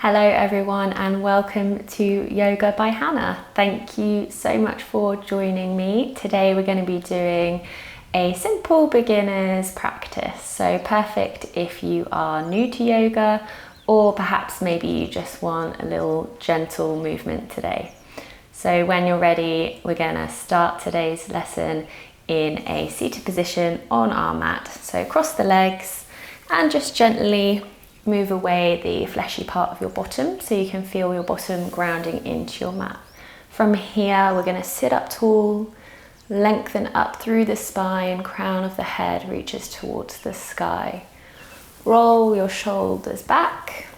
Hello everyone and welcome to Yoga by Hannah. Thank you so much for joining me. Today we're going to be doing a simple beginner's practice. So perfect if you are new to yoga or perhaps maybe you just want a little gentle movement today. So when you're ready, we're going to start today's lesson in a seated position on our mat. So cross the legs and just gently move away the fleshy part of your bottom so you can feel your bottom grounding into your mat. From here, we're going to sit up tall, lengthen up through the spine, crown of the head reaches towards the sky. Roll your shoulders back,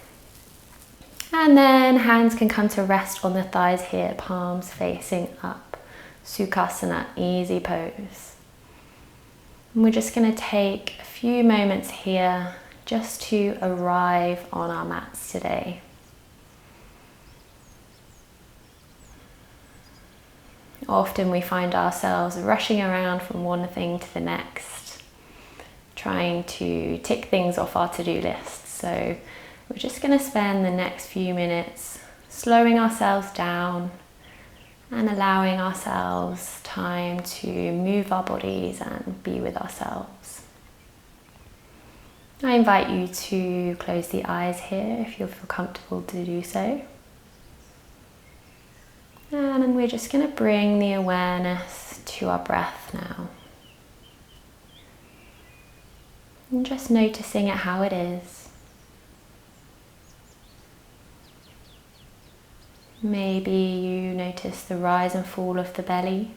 and then hands can come to rest on the thighs here, palms facing up. Sukhasana, easy pose. And we're just going to take a few moments here just to arrive on our mats today. Often we find ourselves rushing around from one thing to the next, trying to tick things off our to-do list. So we're just going to spend the next few minutes slowing ourselves down and allowing ourselves time to move our bodies and be with ourselves. I invite you to close the eyes here if you feel comfortable to do so. And then we're just going to bring the awareness to our breath now. And just noticing it how it is. Maybe you notice the rise and fall of the belly.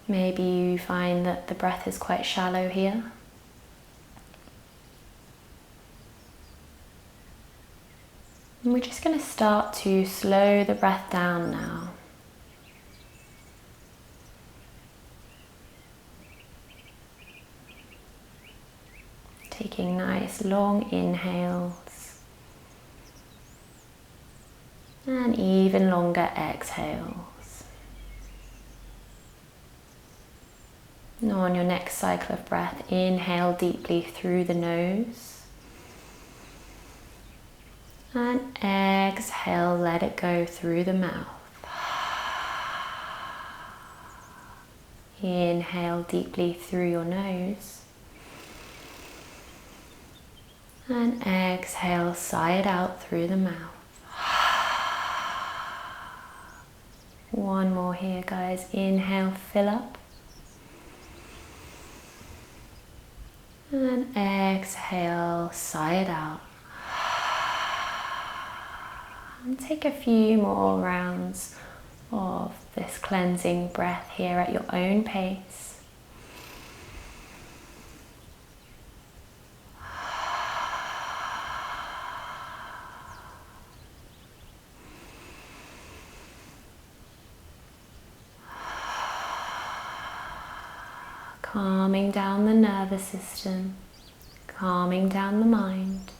Maybe you find that the breath is quite shallow here. And we're just going to start to slow the breath down now. Taking nice long inhales and even longer exhales. And on your next cycle of breath, inhale deeply through the nose. And exhale, let it go through the mouth. Inhale deeply through your nose. And exhale, sigh it out through the mouth. One more here, guys. Inhale, fill up. And exhale, sigh it out. And take a few more rounds of this cleansing breath here at your own pace. Calming down the nervous system, calming down the mind.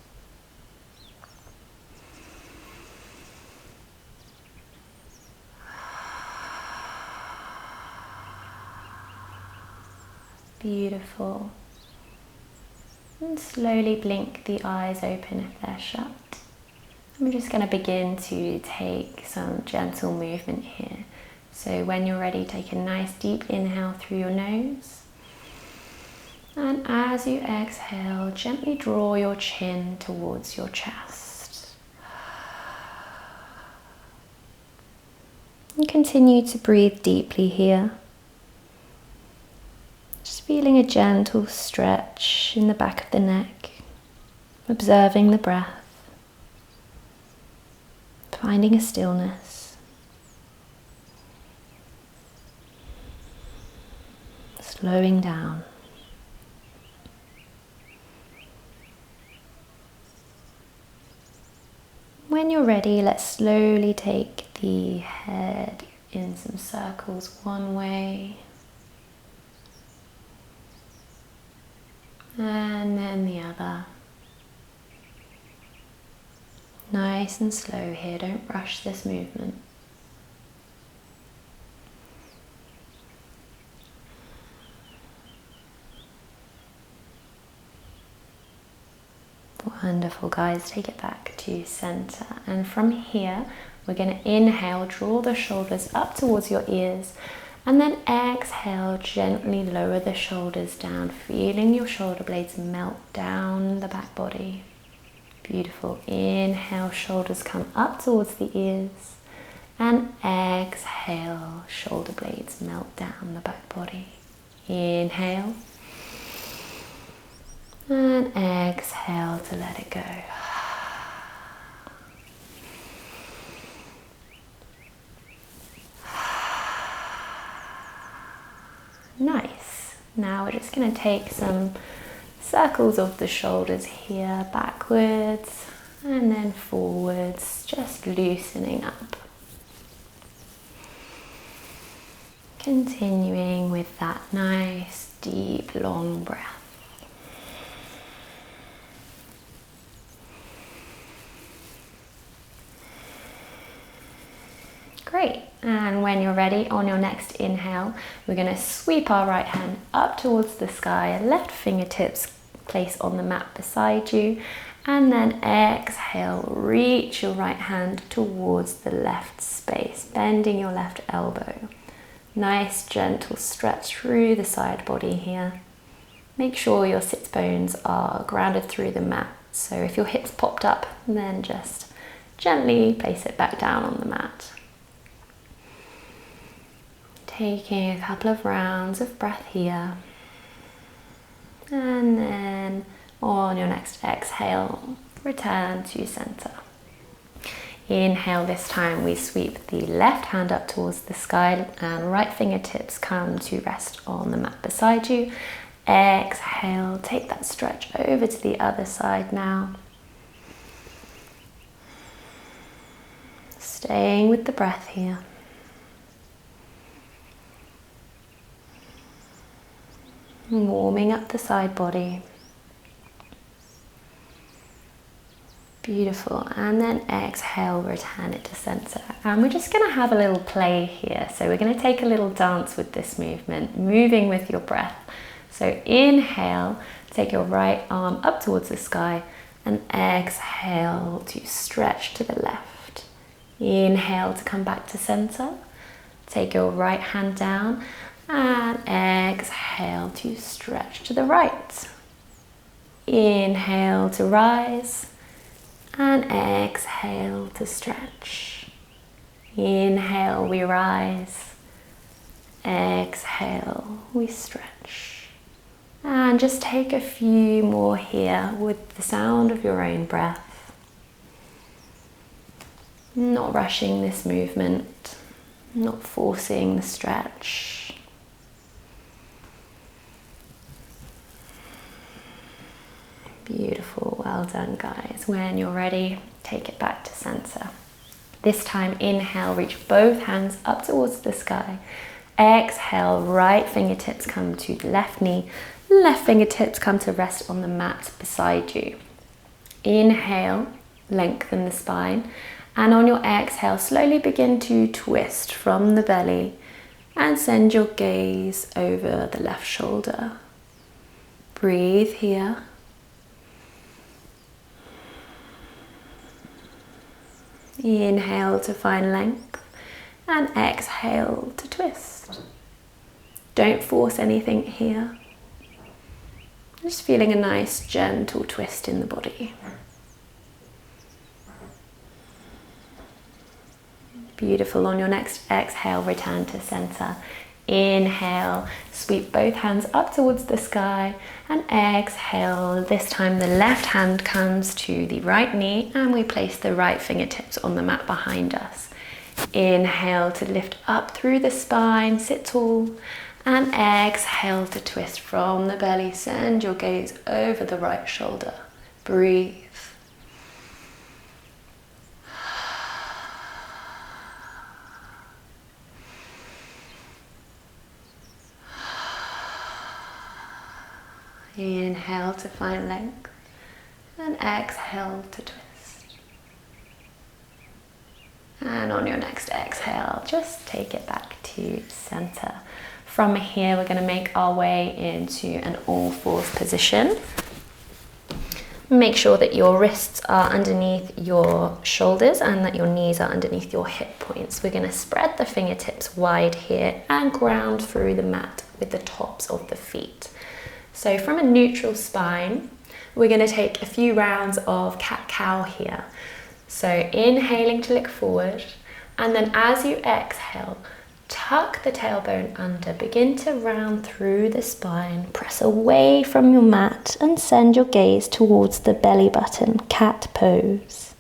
Beautiful. And slowly blink the eyes open if they're shut. I'm just going to begin to take some gentle movement here. So when you're ready, take a nice deep inhale through your nose. And as you exhale, gently draw your chin towards your chest. And continue to breathe deeply here. Just feeling a gentle stretch in the back of the neck, observing the breath, finding a stillness. Slowing down. When you're ready, let's slowly take the head in some circles one way and then the other. Nice and slow here, don't rush this movement. Wonderful, guys. Take it back to center. And from here, we're going to inhale, draw the shoulders up towards your ears. And then exhale, gently lower the shoulders down, feeling your shoulder blades melt down the back body. Beautiful. Inhale, shoulders come up towards the ears. And exhale, shoulder blades melt down the back body. Inhale. And exhale to let it go. Nice. Now we're just going to take some circles of the shoulders here, backwards and then forwards, just loosening up. Continuing with that nice, deep, long breath. Great. And when you're ready, on your next inhale, we're going to sweep our right hand up towards the sky, left fingertips place on the mat beside you, and then exhale, reach your right hand towards the left space, bending your left elbow. Nice gentle stretch through the side body here. Make sure your sit bones are grounded through the mat. So if your hips popped up, then just gently place it back down on the mat. Taking a couple of rounds of breath here. And then on your next exhale, return to center. Inhale, this time we sweep the left hand up towards the sky and right fingertips come to rest on the mat beside you. Exhale, take that stretch over to the other side now. Staying with the breath here. Warming up the side body. Beautiful. And then exhale, return it to center. And we're just going to have a little play here. So we're going to take a little dance with this movement, moving with your breath. So inhale, take your right arm up towards the sky and exhale to stretch to the left. Inhale to come back to center. Take your right hand down and exhale to stretch to the right. Inhale to rise and exhale to stretch. Inhale, we rise. Exhale, we stretch. And just take a few more here with the sound of your own breath. Not rushing this movement, not forcing the stretch. Beautiful, well done, guys. When you're ready, take it back to center. This time, inhale, reach both hands up towards the sky. Exhale, right fingertips come to the left knee, left fingertips come to rest on the mat beside you. Inhale, lengthen the spine, and on your exhale, slowly begin to twist from the belly and send your gaze over the left shoulder. Breathe here. Inhale to find length and exhale to twist. Don't force anything here. Just feeling a nice gentle twist in the body. Beautiful. On your next exhale, return to center. Inhale, sweep both hands up towards the sky and exhale. This time the left hand comes to the right knee and we place the right fingertips on the mat behind us. Inhale to lift up through the spine, sit tall, and exhale to twist from the belly. Send your gaze over the right shoulder. Breathe. Inhale to find length and exhale to twist. And on your next exhale, just take it back to center. From here, we're going to make our way into an all fours position. Make sure that your wrists are underneath your shoulders and that your knees are underneath your hip points. We're going to spread the fingertips wide here and ground through the mat with the tops of the feet. So from a neutral spine, we're going to take a few rounds of cat-cow here. So inhaling to look forward, and then as you exhale, tuck the tailbone under, begin to round through the spine, press away from your mat and send your gaze towards the belly button, cat pose.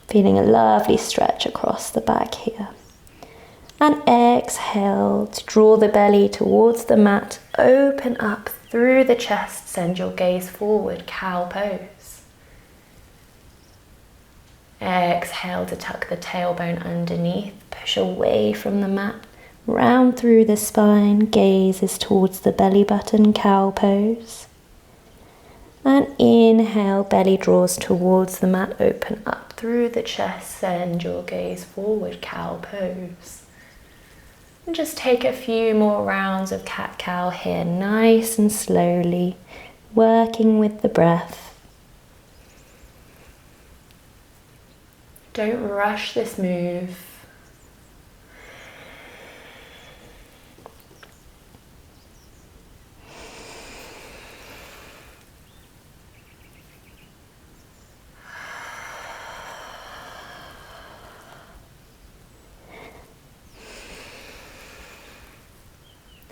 Feeling a lovely stretch across the back here. And exhale to draw the belly towards the mat, open up through the chest, send your gaze forward, cow pose. Exhale to tuck the tailbone underneath, push away from the mat, round through the spine, gaze is towards the belly button, cow pose. And inhale, belly draws towards the mat, open up through the chest, send your gaze forward, cow pose. And just take a few more rounds of cat-cow here, nice and slowly, working with the breath. Don't rush this move.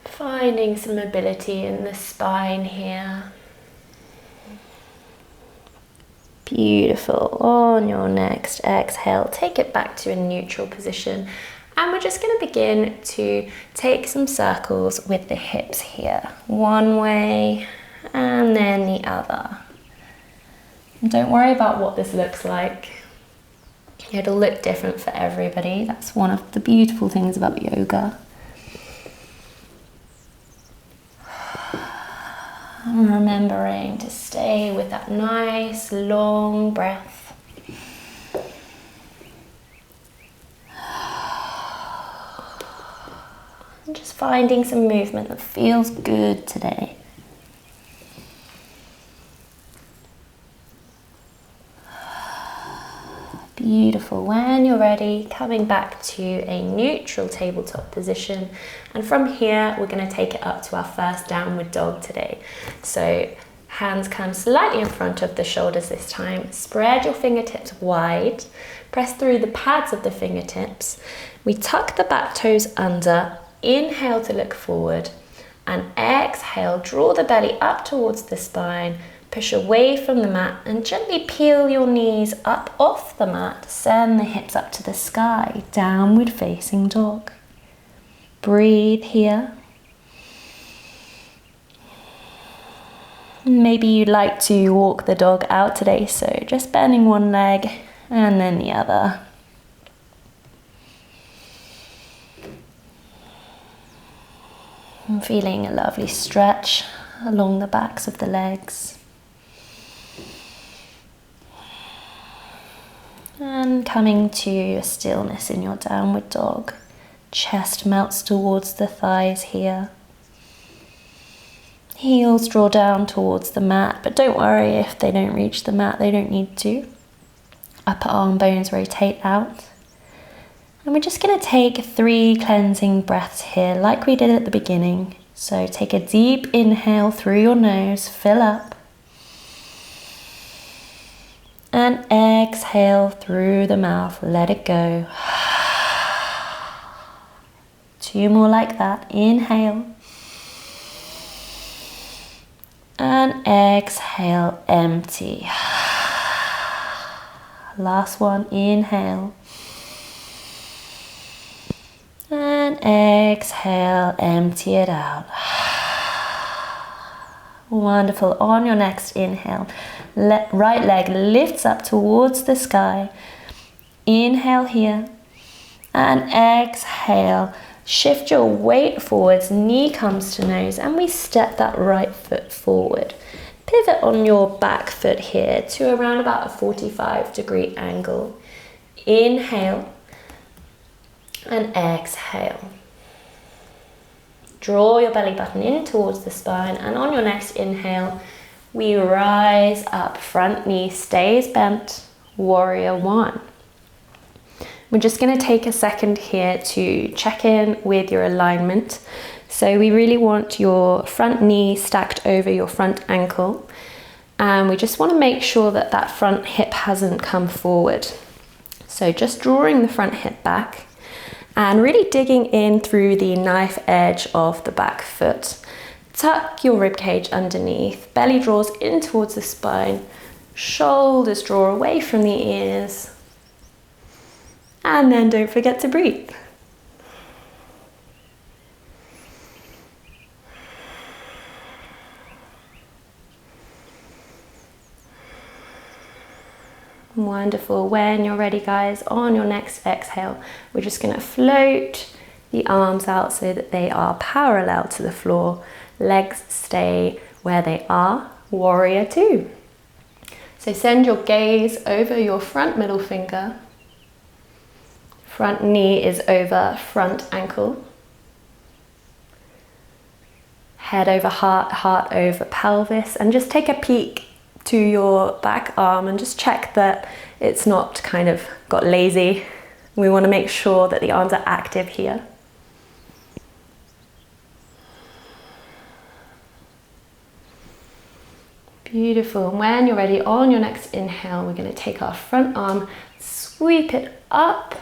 Finding some mobility in the spine here. Beautiful. On your next exhale, take it back to a neutral position. And we're just going to begin to take some circles with the hips here. One way and then the other. And don't worry about what this looks like. It'll look different for everybody. That's one of the beautiful things about yoga. And remembering to stay with that nice long breath. And just finding some movement that feels good today. Beautiful. When you're ready, coming back to a neutral tabletop position. And from here, we're going to take it up to our first downward dog today. So hands come slightly in front of the shoulders this time. Spread your fingertips wide. Press through the pads of the fingertips. We tuck the back toes under. Inhale to look forward. And exhale, draw the belly up towards the spine. Push away from the mat and gently peel your knees up off the mat. Send the hips up to the sky. Downward facing dog. Breathe here. Maybe you'd like to walk the dog out today, so just bending one leg and then the other. And feeling a lovely stretch along the backs of the legs. And coming to a stillness in your downward dog. Chest melts towards the thighs here. Heels draw down towards the mat, but don't worry if they don't reach the mat, they don't need to. Upper arm bones rotate out. And we're just going to take 3 cleansing breaths here, like we did at the beginning. So take a deep inhale through your nose, fill up. And exhale through the mouth, let it go. 2 more like that. Inhale. And exhale, empty. Last one, inhale. And exhale, empty it out. Wonderful. On your next inhale, right leg lifts up towards the sky. Inhale here. And exhale. Shift your weight forwards, knee comes to nose, and we step that right foot forward. Pivot on your back foot here to around about a 45-degree angle. Inhale and exhale. Draw your belly button in towards the spine, and on your next inhale, we rise up, front knee stays bent, warrior one. We're just going to take a second here to check in with your alignment. So we really want your front knee stacked over your front ankle, and we just want to make sure that that front hip hasn't come forward. So just drawing the front hip back and really digging in through the knife edge of the back foot. Tuck your rib cage underneath, belly draws in towards the spine, shoulders draw away from the ears, and then don't forget to breathe. Wonderful. When you're ready, guys, on your next exhale, we're just going to float the arms out so that they are parallel to the floor. Legs stay where they are. Warrior two. So send your gaze over your front middle finger. Front knee is over front ankle. Head over heart, heart over pelvis, and just take a peek to your back arm and just check that it's not kind of got lazy. We want to make sure that the arms are active here. Beautiful. And when you're ready, on your next inhale, we're going to take our front arm, sweep it up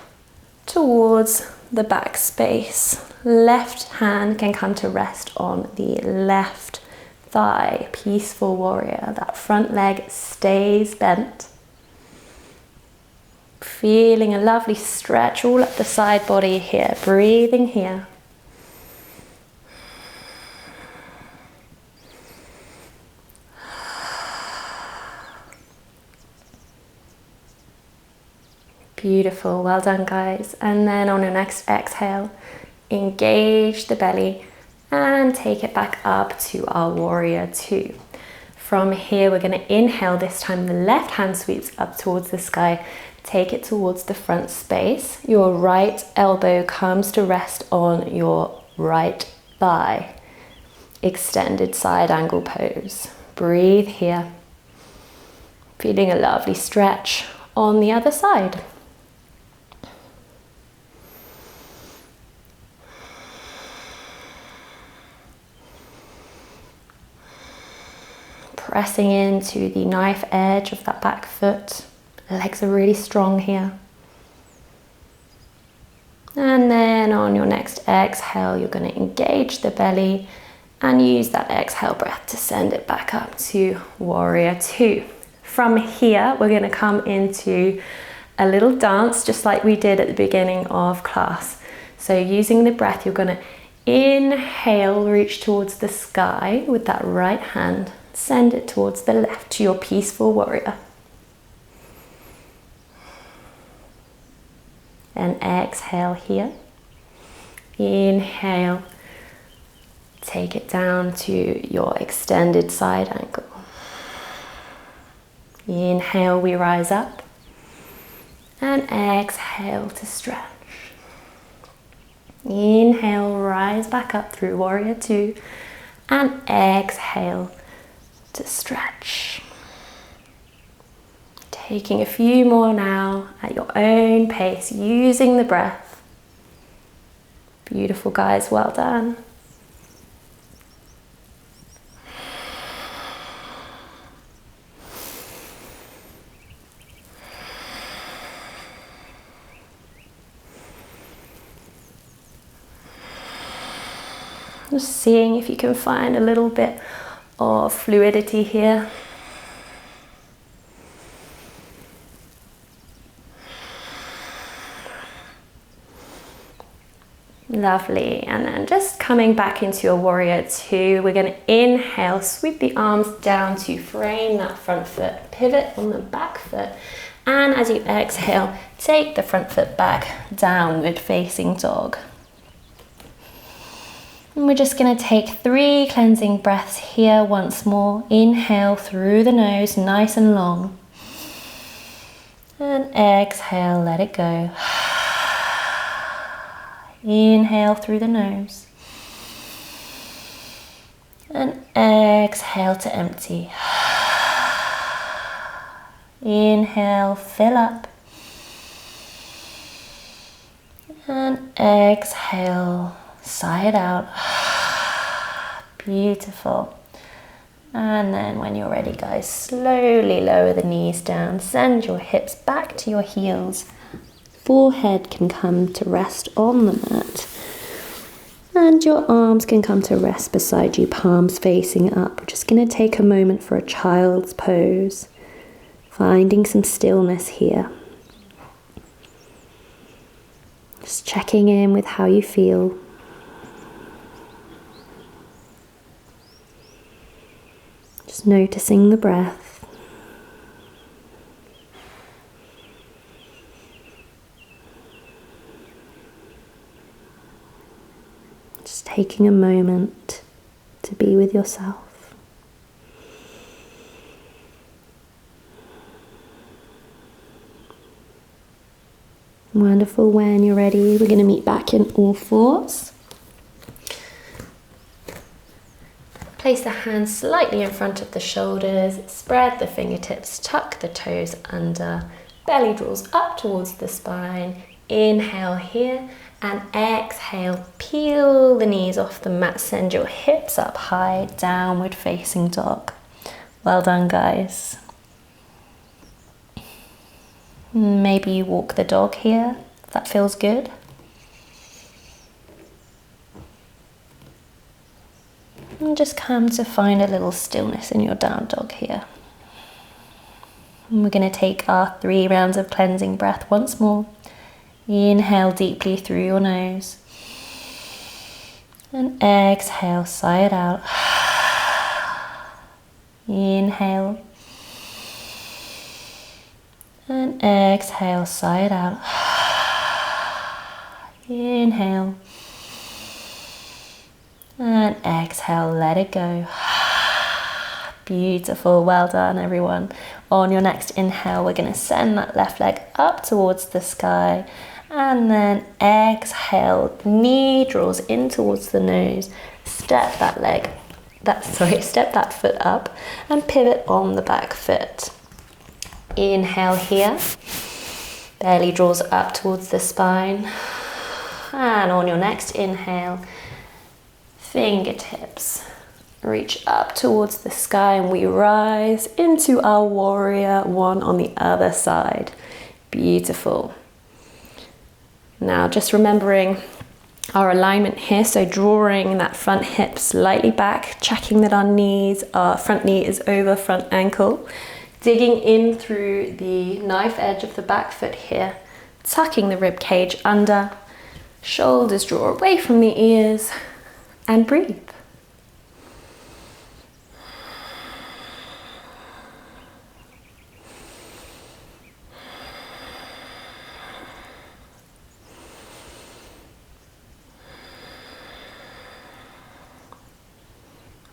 towards the back space. Left hand can come to rest on the left thigh. Peaceful warrior. That front leg stays bent. Feeling a lovely stretch all up the side body here. Breathing here. Beautiful. Well done, guys. And then on your next exhale, engage the belly and take it back up to our warrior two. From here, we're going to inhale. This time the left hand sweeps up towards the sky. Take it towards the front space. Your right elbow comes to rest on your right thigh. Extended side angle pose. Breathe here. Feeling a lovely stretch on the other side. Pressing into the knife edge of that back foot. Legs are really strong here. And then on your next exhale, you're going to engage the belly and use that exhale breath to send it back up to warrior two. From here, we're going to come into a little dance, just like we did at the beginning of class. So using the breath, you're going to inhale, reach towards the sky with that right hand. Send it towards the left to your peaceful warrior. And exhale here. Inhale. Take it down to your extended side angle. Inhale, we rise up. And exhale to stretch. Inhale, rise back up through warrior two. And exhale to stretch. Taking a few more now at your own pace, using the breath. Beautiful, guys, well done. Just seeing if you can find a little bit of fluidity here. Lovely. And then just coming back into your warrior two, we're going to inhale, sweep the arms down to frame that front foot, pivot on the back foot, and as you exhale, take the front foot back, downward facing dog. And we're just going to take 3 cleansing breaths here once more. Inhale through the nose, nice and long. And exhale, let it go. Inhale through the nose. And exhale to empty. Inhale, fill up. And exhale, sigh it out. Beautiful. And then when you're ready, guys, slowly lower the knees down. Send your hips back to your heels. Forehead can come to rest on the mat. And your arms can come to rest beside you, palms facing up. We're just going to take a moment for a child's pose. Finding some stillness here. Just checking in with how you feel. Just noticing the breath. Just taking a moment to be with yourself. Wonderful. When you're ready, we're going to meet back in all fours. Place the hands slightly in front of the shoulders, spread the fingertips, tuck the toes under, belly draws up towards the spine. Inhale here and exhale, peel the knees off the mat, send your hips up high, downward facing dog. Well done, guys. Maybe you walk the dog here, if that feels good. And just come to find a little stillness in your down dog here. And we're going to take our 3 rounds of cleansing breath once more. Inhale deeply through your nose. And exhale, sigh it out. Inhale. And exhale, sigh it out. Inhale. And exhale, let it go. Beautiful, well done everyone. On your next inhale, we're going to send that left leg up towards the sky. And then exhale, knee draws in towards the nose. Step that foot up and pivot on the back foot. Inhale here, belly draws up towards the spine, and on your next inhale, fingertips reach up towards the sky and we rise into our warrior one on the other side. Beautiful. Now just remembering our alignment here, so drawing that front hip slightly back, checking that our front knee is over front ankle. Digging in through the knife edge of the back foot here, tucking the rib cage under, shoulders draw away from the ears, and breathe.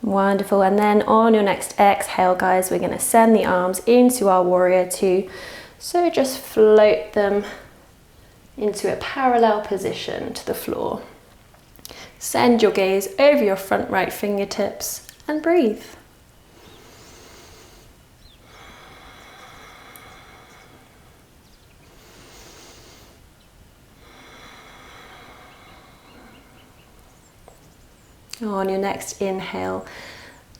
Wonderful. And then on your next exhale, guys, we're going to send the arms into our warrior two. So just float them into a parallel position to the floor. Send your gaze over your front right fingertips and breathe. On your next inhale,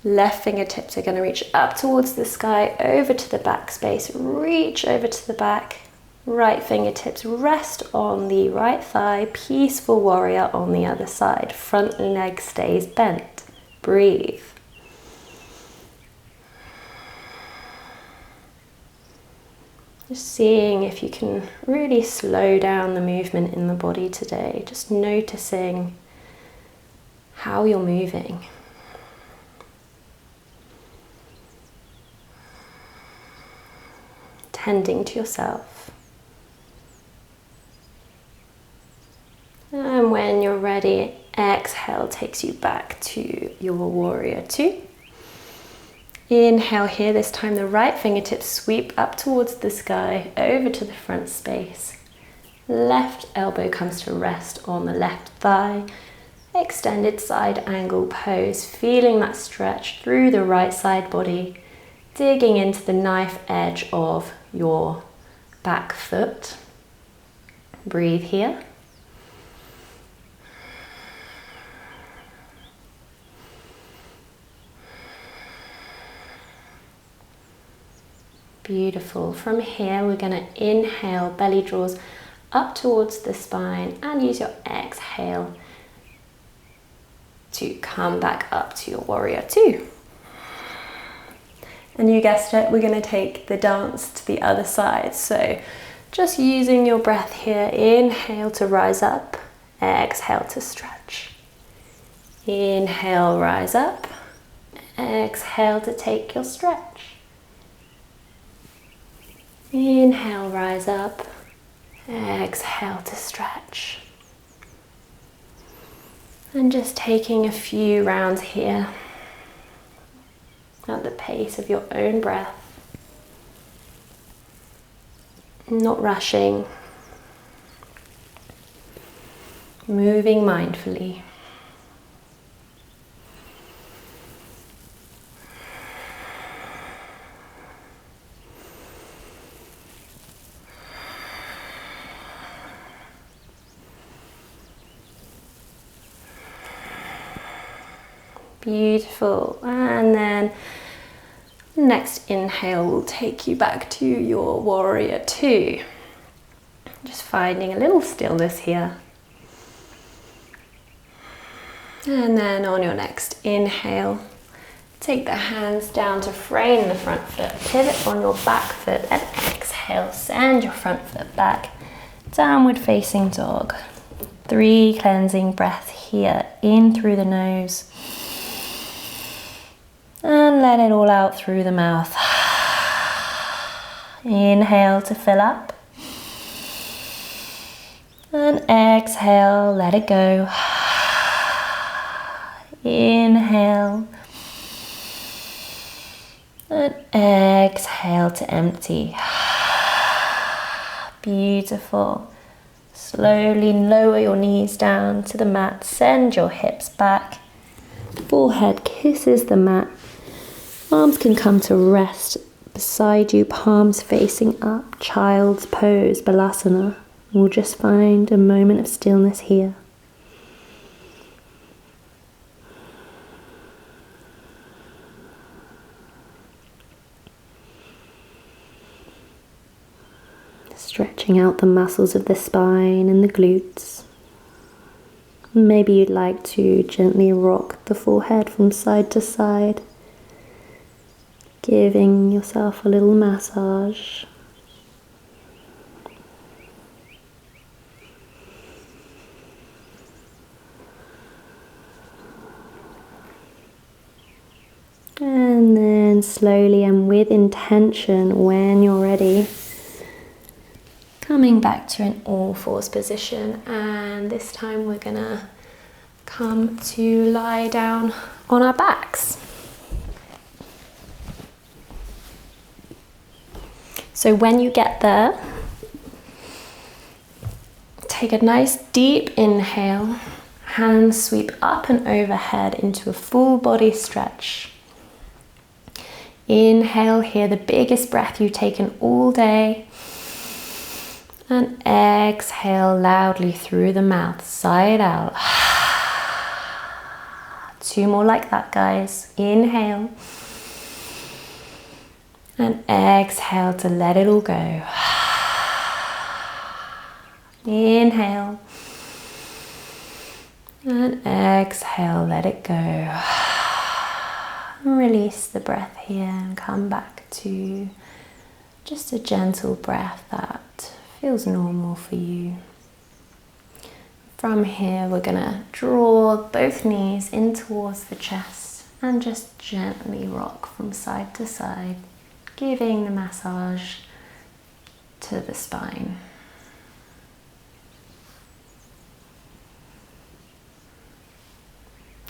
left fingertips are going to reach up towards the sky, over to the back space, reach over to the back. Right fingertips rest on the right thigh, peaceful warrior on the other side. Front leg stays bent. Breathe. Just seeing if you can really slow down the movement in the body today. Just noticing how you're moving. Tending to yourself. And when you're ready, exhale takes you back to your warrior two. Inhale here, this time the right fingertips sweep up towards the sky, over to the front space. Left elbow comes to rest on the left thigh. Extended side angle pose, feeling that stretch through the right side body, digging into the knife edge of your back foot. Breathe here. Beautiful. From here, we're going to inhale, belly draws up towards the spine, and use your exhale to come back up to your warrior two. And you guessed it, we're going to take the dance to the other side. So just using your breath here, inhale to rise up, exhale to stretch. Inhale, rise up, exhale to take your stretch. Inhale, rise up, exhale to stretch. And just taking a few rounds here at the pace of your own breath. Not rushing, moving mindfully. Beautiful. And then next inhale will take you back to your warrior two. Just finding a little stillness here. And then on your next inhale, take the hands down to frame the front foot, pivot on your back foot, and exhale, send your front foot back, downward facing dog. 3 cleansing breaths here, in through the nose. And let it all out through the mouth. Inhale to fill up. And exhale, let it go. Inhale. And exhale to empty. Beautiful. Slowly lower your knees down to the mat. Send your hips back. Forehead kisses the mat. Arms can come to rest beside you, palms facing up. Child's pose, Balasana. We'll just find a moment of stillness here. Stretching out the muscles of the spine and the glutes. Maybe you'd like to gently rock the forehead from side to side, giving yourself a little massage. And then slowly and with intention, when you're ready, coming back to an all fours position, and this time we're gonna come to lie down on our backs. So when you get there, take a nice deep inhale, hands sweep up and overhead into a full body stretch. Inhale here, the biggest breath you've taken all day. And exhale loudly through the mouth, side out. 2 more like that, guys. Inhale. And exhale to let it all go. Inhale. And exhale, let it go. Release the breath here and come back to just a gentle breath that feels normal for you. From here, we're gonna draw both knees in towards the chest and just gently rock from side to side, giving the massage to the spine.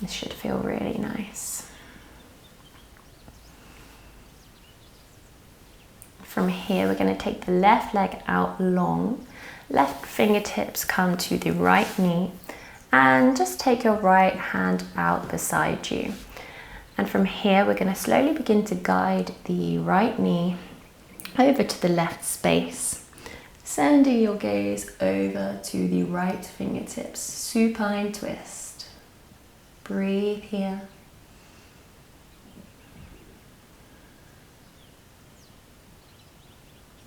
This should feel really nice. From here, we're going to take the left leg out long. Left fingertips come to the right knee, and just take your right hand out beside you. And from here, we're going to slowly begin to guide the right knee over to the left space. Sending your gaze over to the right fingertips, supine twist. Breathe here.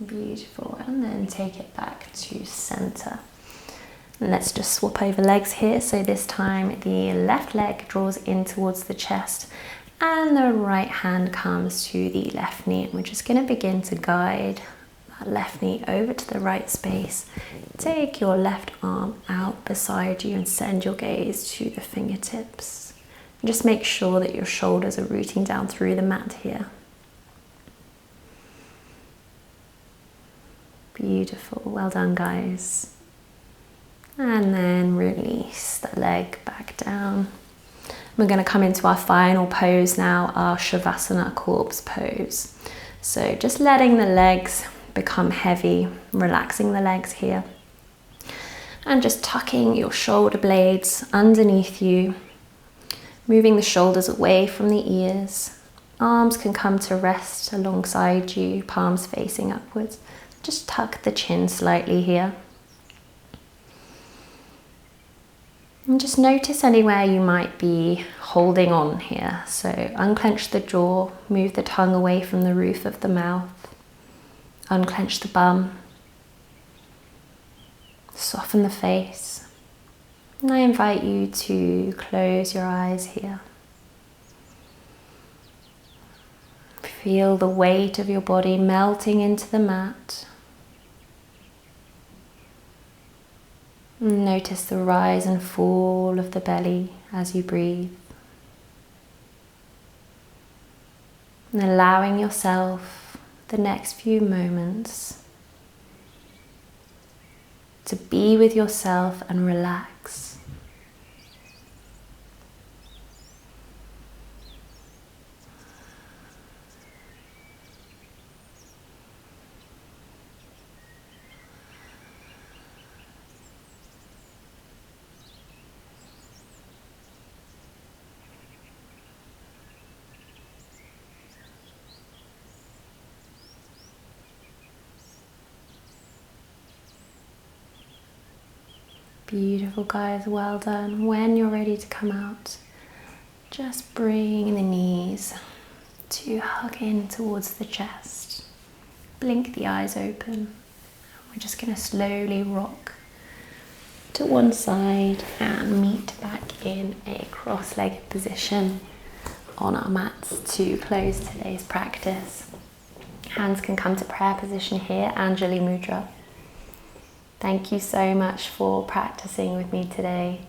Beautiful, and then take it back to center. And let's just swap over legs here. So this time the left leg draws in towards the chest and the right hand comes to the left knee. And we're just going to begin to guide that left knee over to the right space. Take your left arm out beside you and send your gaze to the fingertips. And just make sure that your shoulders are rooting down through the mat here. Beautiful, well done guys. And then release the leg back down. We're going to come into our final pose now, our Shavasana corpse pose. So just letting the legs become heavy, relaxing the legs here. And just tucking your shoulder blades underneath you, moving the shoulders away from the ears. Arms can come to rest alongside you, palms facing upwards. Just tuck the chin slightly here. And just notice anywhere you might be holding on here. So unclench the jaw, move the tongue away from the roof of the mouth. Unclench the bum. Soften the face. And I invite you to close your eyes here. Feel the weight of your body melting into the mat. Notice the rise and fall of the belly as you breathe. And allowing yourself the next few moments to be with yourself and relax. Beautiful guys, well done. When you're ready to come out, just bring the knees to hug in towards the chest. Blink the eyes open. We're just going to slowly rock to one side and meet back in a cross-legged position on our mats to close today's practice. Hands can come to prayer position here, Anjali Mudra. Thank you so much for practicing with me today.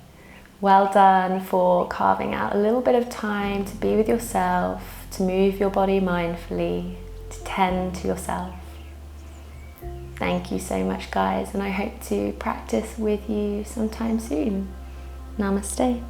Well done for carving out a little bit of time to be with yourself, to move your body mindfully, to tend to yourself. Thank you so much guys, and I hope to practice with you sometime soon. Namaste.